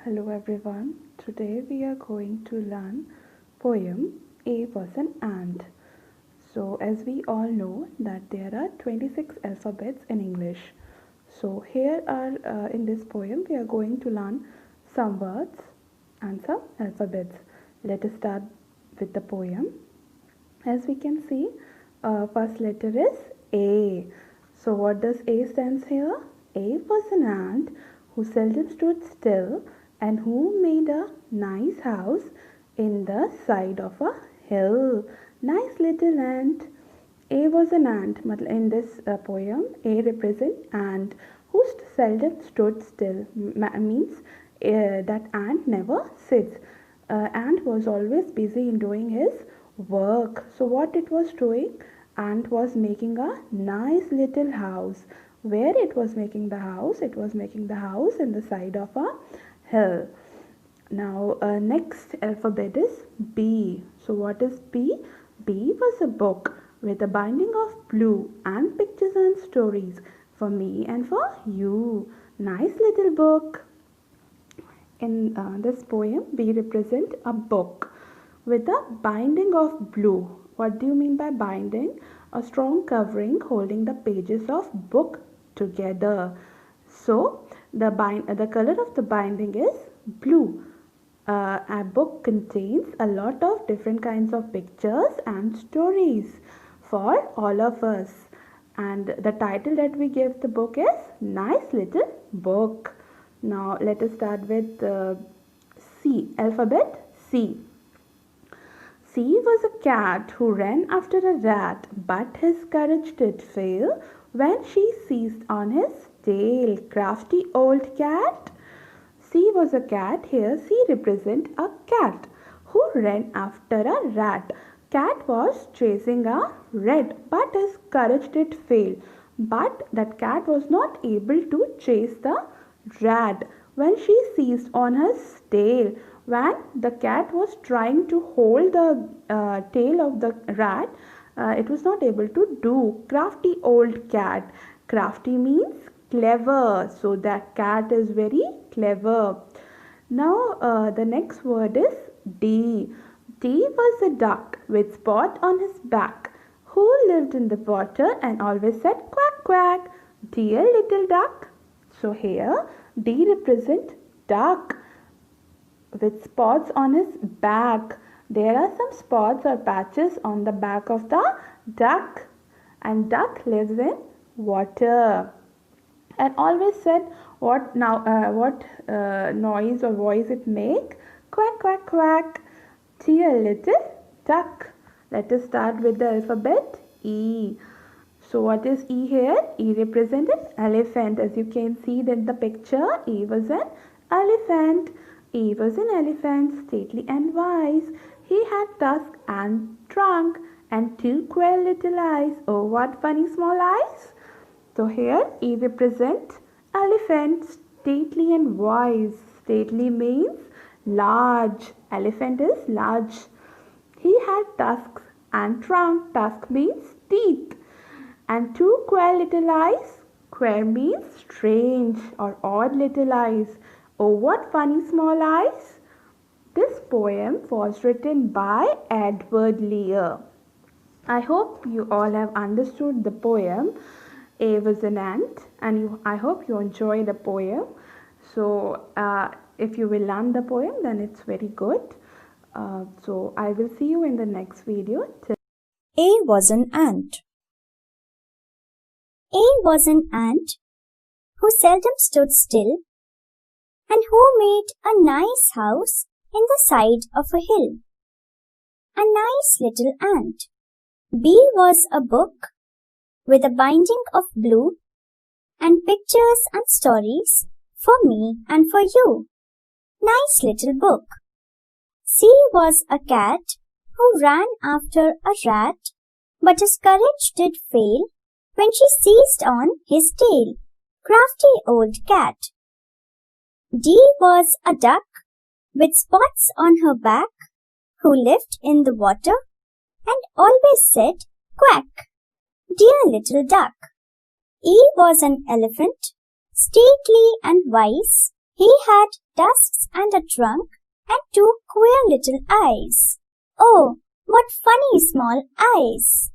Hello everyone. Today we are going to learn poem A was an ant. So as we all know that there are 26 alphabets in English. So here are in this poem we are going to learn some words and some alphabets. Let us start with the poem. As we can see, first letter is A. So what does A stands here? A was an ant who seldom stood still and who made a nice house in the side of a hill. Nice little ant. A was an ant. In this poem, A represents ant who seldom stood still. Means that ant never sits. Ant was always busy in doing his work. So what it was doing? Ant was making a nice little house. Where it was making the house? It was making the house in the side of a hill. Now next alphabet is B. So what is B? B was a book with a binding of blue and pictures and stories for me and for you. Nice little book. In this poem, B represent a book with a binding of blue. What do you mean by binding? A strong covering holding the pages of book together. So the color of the binding is blue. A book contains a lot of different kinds of pictures and stories for all of us. And the title that we give the book is Nice Little Book. Now let us start with C. Alphabet C. C was a cat who ran after a rat, but his courage did fail when she seized on his tail. Crafty old cat. C was a cat. Here C represents a cat who ran after a rat. Cat was chasing a rat, but his courage did fail. But that cat was not able to chase the rat when she seized on his tail. When the cat was trying to hold the tail of the rat, it was not able to do. Crafty old cat. Crafty means clever. So that cat is very clever. Now the next word is D. D was a duck with spot on his back who lived in the water and always said quack quack. Dear little duck. So here D represents duck with spots on his back. There are some spots or patches on the back of the duck, and duck lives in water and always said what noise or voice it make? Quack quack quack. Dear little duck. Let us start with the alphabet E. So what is E here? E represents an elephant. As you can see in the picture, E was an elephant. E was an elephant, stately and wise. He had tusk and trunk and two queer little eyes. Oh, what funny small eyes! So here E represents elephant, stately and wise. Stately means large. Elephant is large. He had tusks and trunk. Tusk means teeth. And two queer little eyes. Queer means strange or odd little eyes. Oh, what funny small eyes! This poem was written by Edward Lear. I hope you all have understood the poem. A was an ant, and I hope you enjoy the poem. So if you will learn the poem, then it's very good. So I will see you in the next video. A was an ant. A was an ant who seldom stood still and who made a nice house in the side of a hill. A nice little ant. B was a book with a binding of blue and pictures and stories for me and for you. Nice little book. C was a cat who ran after a rat, but his courage did fail when she seized on his tail. Crafty old cat. D was a duck with spots on her back who lived in the water and always said quack. Dear little duck. E was an elephant, stately and wise. He had tusks and a trunk and two queer little eyes. Oh, what funny small eyes!